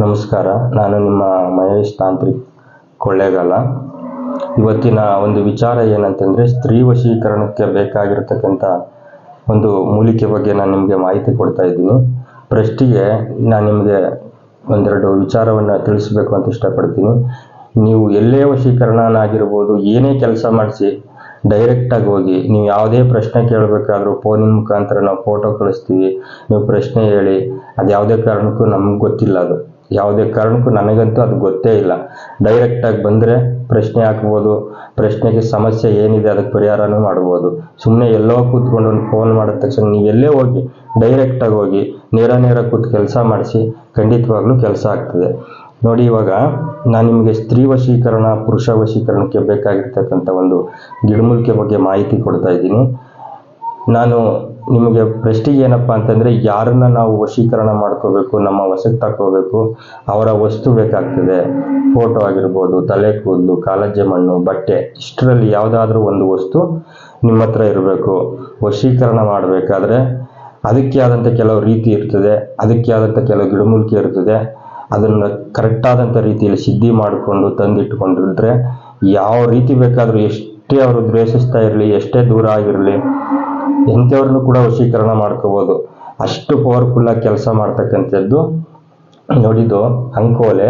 ನಮಸ್ಕಾರ, ನಾನು ನಿಮ್ಮ ಮಹೇಶ್ ತಾಂತ್ರಿಕ್ ಕೊಳ್ಳೇಗಾಲ. ಇವತ್ತಿನ ಒಂದು ವಿಚಾರ ಏನಂತಂದರೆ, ಸ್ತ್ರೀ ವಶೀಕರಣಕ್ಕೆ ಬೇಕಾಗಿರ್ತಕ್ಕಂಥ ಒಂದು ಮೂಲಿಕೆ ಬಗ್ಗೆ ನಾನು ನಿಮಗೆ ಮಾಹಿತಿ ಕೊಡ್ತಾ ಇದ್ದೀನಿ. ಫಸ್ಟಿಗೆ ನಾನು ನಿಮಗೆ ಒಂದೆರಡು ವಿಚಾರವನ್ನು ತಿಳಿಸಬೇಕು ಅಂತ ಇಷ್ಟಪಡ್ತೀನಿ. ನೀವು ಎಲ್ಲೇ ವಶೀಕರಣನಾಗಿರ್ಬೋದು, ಏನೇ ಕೆಲಸ ಮಾಡಿಸಿ ಡೈರೆಕ್ಟಾಗಿ ಹೋಗಿ ನೀವು ಯಾವುದೇ ಪ್ರಶ್ನೆ ಕೇಳಬೇಕಾದ್ರೂ ಫೋನಿನ ಮುಖಾಂತರ ನಾವು ಫೋಟೋ ಕಳಿಸ್ತೀವಿ. ನೀವು ಪ್ರಶ್ನೆ ಹೇಳಿ, ಅದು ಯಾವುದೇ ಕಾರಣಕ್ಕೂ ನಮ್ಗೆ ಗೊತ್ತಿಲ್ಲ, ಅದು ಯಾವುದೇ ಕಾರಣಕ್ಕೂ ನನಗಂತೂ ಅದು ಗೊತ್ತೇ ಇಲ್ಲ. ಡೈರೆಕ್ಟಾಗಿ ಬಂದರೆ ಪ್ರಶ್ನೆ ಹಾಕ್ಬೋದು, ಪ್ರಶ್ನೆಗೆ ಸಮಸ್ಯೆ ಏನಿದೆ ಅದಕ್ಕೆ ಪರಿಹಾರನೂ ಮಾಡ್ಬೋದು. ಸುಮ್ಮನೆ ಎಲ್ಲೋ ಕೂತ್ಕೊಂಡು ಒಂದು ಫೋನ್ ಮಾಡಿದ ತಕ್ಷಣ ನೀವು ಎಲ್ಲೇ ಹೋಗಿ ಡೈರೆಕ್ಟಾಗಿ ಹೋಗಿ ನೇರ ಕೂತು ಕೆಲಸ ಮಾಡಿಸಿ, ಖಂಡಿತವಾಗ್ಲೂ ಕೆಲಸ ಆಗ್ತದೆ. ನೋಡಿ, ಇವಾಗ ನಾನು ನಿಮಗೆ ಸ್ತ್ರೀ ವಶೀಕರಣ, ಪುರುಷ ವಶೀಕರಣಕ್ಕೆ ಬೇಕಾಗಿರ್ತಕ್ಕಂಥ ಒಂದು ಗಿಡಮೂಲಿಕೆ ಬಗ್ಗೆ ಮಾಹಿತಿ ಕೊಡ್ತಾ ಇದ್ದೀನಿ. ನಾನು ನಿಮಗೆ ಫಸ್ಟಿಗೆ ಏನಪ್ಪ ಅಂತಂದರೆ, ಯಾರನ್ನ ನಾವು ವಶೀಕರಣ ಮಾಡ್ಕೋಬೇಕು, ನಮ್ಮ ವಶಕ್ಕೆ ತಗೋಬೇಕು, ಅವರ ವಸ್ತು ಬೇಕಾಗ್ತದೆ. ಫೋಟೋ ಆಗಿರ್ಬೋದು, ತಲೆ ಕೂದಲು, ಕಾಲಜ್ಜೆ ಮಣ್ಣು, ಬಟ್ಟೆ, ಇಷ್ಟರಲ್ಲಿ ಯಾವುದಾದ್ರೂ ಒಂದು ವಸ್ತು ನಿಮ್ಮ ಹತ್ರ ಇರಬೇಕು. ವಶೀಕರಣ ಮಾಡಬೇಕಾದ್ರೆ ಅದಕ್ಕೆ ಆದಂಥ ಕೆಲವು ರೀತಿ ಇರ್ತದೆ, ಅದಕ್ಕೆ ಆದಂಥ ಕೆಲವು ಗಿಡಮೂಲಿಕೆ ಇರ್ತದೆ. ಅದನ್ನು ಕರೆಕ್ಟಾದಂಥ ರೀತಿಯಲ್ಲಿ ಸಿದ್ಧಿ ಮಾಡಿಕೊಂಡು ತಂದಿಟ್ಕೊಂಡಿದ್ರೆ ಯಾವ ರೀತಿ ಬೇಕಾದರೂ, ಎಷ್ಟೇ ಅವರು ದ್ವೇಷಿಸ್ತಾ ಇರಲಿ, ಎಷ್ಟೇ ದೂರ ಆಗಿರಲಿ, ಎಂಥವ್ರನ್ನೂ ಕೂಡ ವಶೀಕರಣ ಮಾಡ್ಕೋಬೋದು. ಅಷ್ಟು ಪವರ್ಫುಲ್ಲಾಗಿ ಕೆಲಸ ಮಾಡ್ತಕ್ಕಂಥದ್ದು. ನೋಡಿದ್ದು ಅಂಕೋಲೆ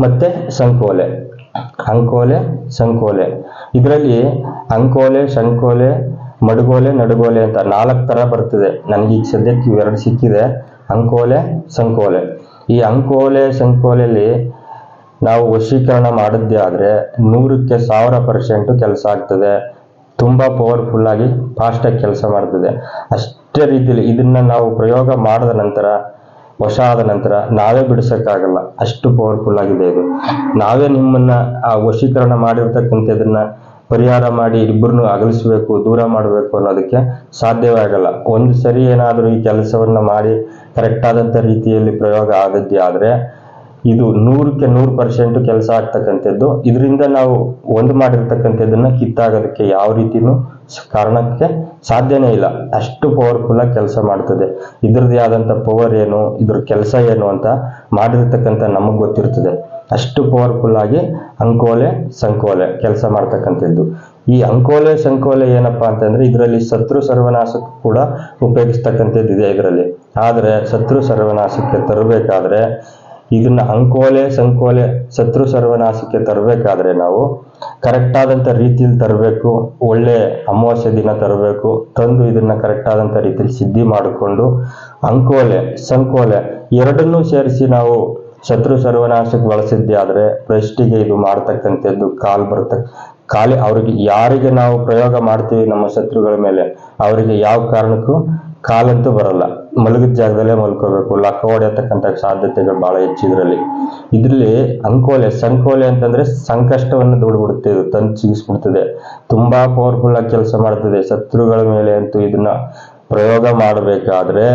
ಮತ್ತು ಸಂಕೋಲೆ. ಅಂಕೋಲೆ, ಸಂಕೋಲೆ, ಇದರಲ್ಲಿ ಅಂಕೋಲೆ, ಶಂಕೋಲೆ, ಮಡಗೋಲೆ, ನಡುಗೋಲೆ ಅಂತ 4 ಥರ ಬರ್ತದೆ. ನನಗೀಗ ಸದ್ಯಕ್ಕೆ ಇವೆರಡು ಸಿಕ್ಕಿದೆ, ಅಂಕೋಲೆ, ಸಂಕೋಲೆ. ಈ ಅಂಕೋಲೆ, ಸಂಕೋಲೆಯಲ್ಲಿ ನಾವು ವಶೀಕರಣ ಮಾಡಿದ್ದೇ ಆದರೆ 100ಕ್ಕೆ 1000% ಕೆಲಸ ಆಗ್ತದೆ. ತುಂಬ ಪವರ್ಫುಲ್ಲಾಗಿ ಫಾಸ್ಟಾಗಿ ಕೆಲಸ ಮಾಡ್ತದೆ. ಅಷ್ಟೇ ರೀತಿಯಲ್ಲಿ ಇದನ್ನು ನಾವು ಪ್ರಯೋಗ ಮಾಡಿದ ನಂತರ, ವಶ ಆದ ನಂತರ ನಾವೇ ಬಿಡಿಸೋಕ್ಕಾಗಲ್ಲ, ಅಷ್ಟು ಪವರ್ಫುಲ್ಲಾಗಿದೆ ಇದು. ನಾವೇ ನಿಮ್ಮನ್ನು ಆ ವಶೀಕರಣ ಮಾಡಿರ್ತಕ್ಕಂಥದ್ದನ್ನು ಪರಿಹಾರ ಮಾಡಿ ಇಬ್ಬರನ್ನು ಅಗಲಿಸಬೇಕು, ದೂರ ಮಾಡಬೇಕು ಅನ್ನೋದಕ್ಕೆ ಸಾಧ್ಯವೇ ಆಗಲ್ಲ. ಒಂದು ಸರಿ ಏನಾದರೂ ಈ ಕೆಲಸವನ್ನು ಮಾಡಿ ಕರೆಕ್ಟಾದಂಥ ರೀತಿಯಲ್ಲಿ ಪ್ರಯೋಗ ಆದದ್ದೇ ಆದರೆ ಇದು 100ಕ್ಕೆ 100% ಕೆಲಸ ಆಗ್ತಕ್ಕಂಥದ್ದು. ಇದರಿಂದ ನಾವು ಒಂದು ಮಾಡಿರ್ತಕ್ಕಂಥದ್ದನ್ನು ಕಿತ್ತಾಗೋದಕ್ಕೆ ಯಾವ ರೀತಿಯೂ ಕಾರಣಕ್ಕೆ ಸಾಧ್ಯನೇ ಇಲ್ಲ. ಅಷ್ಟು ಪವರ್ಫುಲ್ಲಾಗಿ ಕೆಲಸ ಮಾಡ್ತದೆ. ಇದ್ರದ್ದೇ ಆದಂಥ ಪವರ್ ಏನು, ಇದ್ರ ಕೆಲಸ ಏನು ಅಂತ ಮಾಡಿರ್ತಕ್ಕಂಥ ನಮಗೆ ಗೊತ್ತಿರ್ತದೆ. ಅಷ್ಟು ಪವರ್ಫುಲ್ಲಾಗಿ ಅಂಕೋಲೆ, ಸಂಕೋಲೆ ಕೆಲಸ ಮಾಡ್ತಕ್ಕಂಥದ್ದು. ಈ ಅಂಕೋಲೆ, ಸಂಕೋಲೆ ಏನಪ್ಪ ಅಂತಂದರೆ, ಇದರಲ್ಲಿ ಶತ್ರು ಸರ್ವನಾಶಕ್ಕೆ ಕೂಡ ಉಪಯೋಗಿಸ್ತಕ್ಕಂಥದ್ದು ಇದೆ ಇದರಲ್ಲಿ. ಆದರೆ ಶತ್ರು ಸರ್ವನಾಶಕ್ಕೆ ತರಬೇಕಾದ್ರೆ, ಇದನ್ನ ಅಂಕೋಲೆ, ಸಂಕೋಲೆ ಶತ್ರು ಸರ್ವನಾಶಕ್ಕೆ ತರಬೇಕಾದ್ರೆ ನಾವು ಕರೆಕ್ಟಾದಂಥ ರೀತಿಯಲ್ಲಿ ತರಬೇಕು. ಒಳ್ಳೆ ಅಮಾವಾಸ್ಯೆ ದಿನ ತರಬೇಕು. ತಂದು ಇದನ್ನು ಕರೆಕ್ಟಾದಂಥ ರೀತಿಯಲ್ಲಿ ಸಿದ್ಧಿ ಮಾಡಿಕೊಂಡು ಅಂಕೋಲೆ, ಸಂಕೋಲೆ ಎರಡನ್ನೂ ಸೇರಿಸಿ ನಾವು ಶತ್ರು ಸರ್ವನಾಶಕ್ಕೆ ಬಳಸಿದ್ದೇ ಆದರೆ ಫಸ್ಟಿಗೆ ಇದು ಮಾಡ್ತಕ್ಕಂಥದ್ದು ಖಾಲಿ ಅವ್ರಿಗೆ, ಯಾರಿಗೆ ನಾವು ಪ್ರಯೋಗ ಮಾಡ್ತೀವಿ ನಮ್ಮ ಶತ್ರುಗಳ ಮೇಲೆ, ಅವರಿಗೆ ಯಾವ ಕಾರಣಕ್ಕೂ ಕಾಲಂತೂ ಬರಲ್ಲ. ಮಲಗಿದ ಜಾಗದಲ್ಲೇ ಮಲ್ಕೋಬೇಕು. ಲಕ್ಕ ಹೊಡೆಯತಕ್ಕಂಥ ಸಾಧ್ಯತೆಗಳು ಭಾಳ ಹೆಚ್ಚು ಇದರಲ್ಲಿ. ಅಂಕೋಲೆ, ಸಂಕೋಲೆ ಅಂತಂದರೆ ಸಂಕಷ್ಟವನ್ನು ದೂಡ್ಬಿಡುತ್ತೆ, ಇದು ತಂದು ಸಿಗಿಸ್ಬಿಡ್ತದೆ. ತುಂಬ ಪವರ್ಫುಲ್ಲಾಗಿ ಕೆಲಸ ಮಾಡ್ತದೆ ಶತ್ರುಗಳ ಮೇಲೆ. ಅಂತೂ ಇದನ್ನ ಪ್ರಯೋಗ ಮಾಡಬೇಕಾದ್ರೆ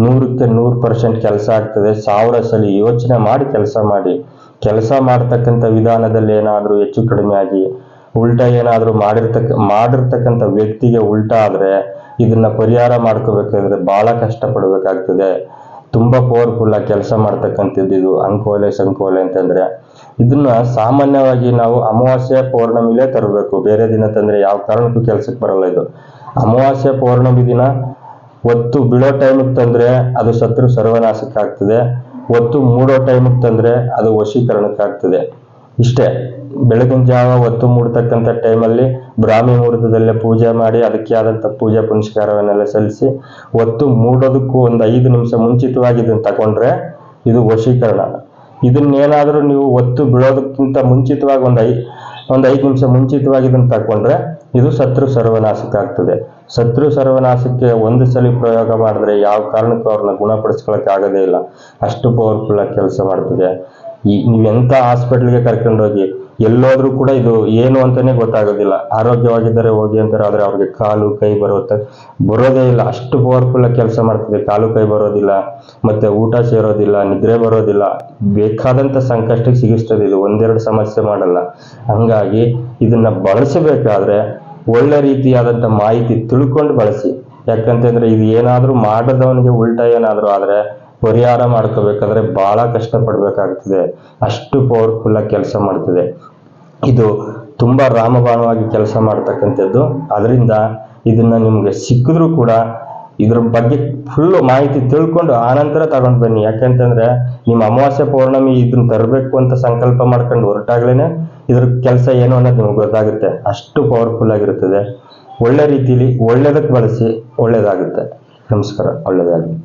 100ಕ್ಕೆ 100% ಕೆಲಸ ಆಗ್ತದೆ. 1000 ಸಲ ಯೋಚನೆ ಮಾಡಿ ಕೆಲಸ ಮಾಡ್ತಕ್ಕಂಥ ವಿಧಾನದಲ್ಲಿ ಏನಾದರೂ ಹೆಚ್ಚು ಕಡಿಮೆ ಆಗಿ ಉಲ್ಟಾ ಏನಾದರೂ ಮಾಡಿರ್ತಕ್ಕಂಥ ವ್ಯಕ್ತಿಗೆ ಉಲ್ಟಾ ಆದರೆ ಇದನ್ನ ಪರಿಹಾರ ಮಾಡ್ಕೋಬೇಕಾದ್ರೆ ಭಾಳ ಕಷ್ಟಪಡಬೇಕಾಗ್ತದೆ. ತುಂಬ ಪವರ್ಫುಲ್ಲಾಗಿ ಕೆಲಸ ಮಾಡ್ತಕ್ಕಂಥದ್ದು ಇದು ಅಂಕೋಲೆ, ಸಂಕೋಲೆ ಅಂತಂದರೆ. ಇದನ್ನ ಸಾಮಾನ್ಯವಾಗಿ ನಾವು ಅಮಾವಾಸ್ಯೆ, ಪೌರ್ಣಮಿಲೇ ತರಬೇಕು. ಬೇರೆ ದಿನ ತಂದರೆ ಯಾವ ಕಾರಣಕ್ಕೂ ಕೆಲಸಕ್ಕೆ ಬರಲ್ಲ ಇದು. ಅಮಾವಾಸ್ಯೆ, ಪೌರ್ಣಮಿ ದಿನ ಒತ್ತು ಬೀಳೋ ಟೈಮಿಗೆ ತಂದರೆ ಅದು ಶತ್ರು ಸರ್ವನಾಶಕ್ಕಾಗ್ತದೆ. ಒತ್ತು ಮೂಡೋ ಟೈಮಿಗೆ ತಂದರೆ ಅದು ವಶೀಕರಣಕ್ಕಾಗ್ತದೆ. ಇಷ್ಟೇ. ಬೆಳಗಿನ ಜಾವ ಒತ್ತು ಮೂಡ್ತಕ್ಕಂಥ ಟೈಮಲ್ಲಿ ಬ್ರಾಹ್ಮಿ ಮುಹೂರ್ತದಲ್ಲೇ ಪೂಜೆ ಮಾಡಿ ಅದಕ್ಕೆ ಆದಂಥ ಪೂಜೆ ಪುನಸ್ಕಾರವನ್ನೆಲ್ಲ ಸಲ್ಲಿಸಿ ಒತ್ತು ಮೂಡೋದಕ್ಕೂ ಒಂದು 5 ನಿಮಿಷ ಮುಂಚಿತವಾಗಿ ಇದನ್ನು ತಗೊಂಡ್ರೆ ಇದು ವಶೀಕರಣ. ಇದನ್ನೇನಾದರೂ ನೀವು ಒತ್ತು ಬೀಳೋದಕ್ಕಿಂತ ಮುಂಚಿತವಾಗಿ ಒಂದು 5 ನಿಮಿಷ ಮುಂಚಿತವಾಗಿ ಇದನ್ನು ತಗೊಂಡ್ರೆ ಇದು ಶತ್ರು ಸರ್ವನಾಶಕ್ಕಾಗ್ತದೆ. ಶತ್ರು ಸರ್ವನಾಶಕ್ಕೆ ಒಂದು ಸಲ ಪ್ರಯೋಗ ಮಾಡಿದ್ರೆ ಯಾವ ಕಾರಣಕ್ಕೂ ಅವ್ರನ್ನ ಗುಣಪಡಿಸ್ಕೊಳಕ್ಕೆ ಆಗೋದೇ ಇಲ್ಲ. ಅಷ್ಟು ಪವರ್ಫುಲ್ಲಾಗಿ ಕೆಲಸ ಮಾಡ್ತದೆ. ನೀವೆಂಥ ಹಾಸ್ಪಿಟ್ಲಿಗೆ ಕರ್ಕೊಂಡೋಗಿ ಎಲ್ಲೋದ್ರೂ ಕೂಡ ಇದು ಏನು ಅಂತಾನೆ ಗೊತ್ತಾಗೋದಿಲ್ಲ. ಆರೋಗ್ಯವಾಗಿದ್ದರೆ ಹೋಗಿ ಅಂತಾರೆ, ಆದರೆ ಅವ್ರಿಗೆ ಕಾಲು ಕೈ ಬರೋದೇ ಇಲ್ಲ. ಅಷ್ಟು ಪವರ್ಫುಲ್ಲಾಗಿ ಕೆಲಸ ಮಾಡ್ತದೆ. ಕಾಲು ಕೈ ಬರೋದಿಲ್ಲ, ಮತ್ತೆ ಊಟ ಸೇರೋದಿಲ್ಲ, ನಿದ್ರೆ ಬರೋದಿಲ್ಲ, ಬೇಕಾದಂಥ ಸಂಕಷ್ಟಕ್ಕೆ ಸಿಗಿಸ್ತದೆ ಇದು. ಒಂದೆರಡು ಸಮಸ್ಯೆ ಮಾಡಲ್ಲ. ಹಂಗಾಗಿ ಇದನ್ನ ಬಳಸಬೇಕಾದ್ರೆ ಒಳ್ಳೆ ರೀತಿಯಾದಂಥ ಮಾಹಿತಿ ತಿಳ್ಕೊಂಡು ಬಳಸಿ. ಯಾಕಂತಂದ್ರೆ ಇದು ಏನಾದರೂ ಮಾಡದವನಿಗೆ ಉಲ್ಟಾ ಏನಾದರೂ ಆದರೆ ಪರಿಹಾರ ಮಾಡ್ಕೋಬೇಕಾದ್ರೆ ಬಹಳ ಕಷ್ಟಪಡ್ಬೇಕಾಗ್ತದೆ. ಅಷ್ಟು ಪವರ್ಫುಲ್ ಆಗಿ ಕೆಲಸ ಮಾಡ್ತದೆ. ಇದು ತುಂಬಾ ರಾಮಬಾಣವಾಗಿ ಕೆಲಸ ಮಾಡ್ತಕ್ಕಂಥದ್ದು. ಅದರಿಂದ ಇದನ್ನ ನಿಮ್ಗೆ ಸಿಕ್ಕಿದ್ರು ಕೂಡ ಇದ್ರ ಬಗ್ಗೆ ಫುಲ್ ಮಾಹಿತಿ ತಿಳ್ಕೊಂಡು ಆನಂತರ ತಗೊಂಡ್ ಬನ್ನಿ. ಯಾಕಂತಂದ್ರೆ ನಿಮ್ಮ ಅಮಾವಾಸ್ಯ ಪೌರ್ಣಮಿ ಇದನ್ನ ತರಬೇಕು ಅಂತ ಸಂಕಲ್ಪ ಮಾಡ್ಕೊಂಡು ಹೊರಟಾಗ್ಲೇನೆ ಇದ್ರ ಕೆಲಸ ಏನು ಅನ್ನೋದು ನಿಮ್ಗೆ ಗೊತ್ತಾಗುತ್ತೆ. ಅಷ್ಟು ಪವರ್ಫುಲ್ ಆಗಿರುತ್ತದೆ. ಒಳ್ಳೆ ರೀತಿಲಿ ಒಳ್ಳೇದಕ್ಕೆ ಬಳಸಿ, ಒಳ್ಳೇದಾಗುತ್ತೆ. ನಮಸ್ಕಾರ, ಒಳ್ಳೇದಾಗಲಿ.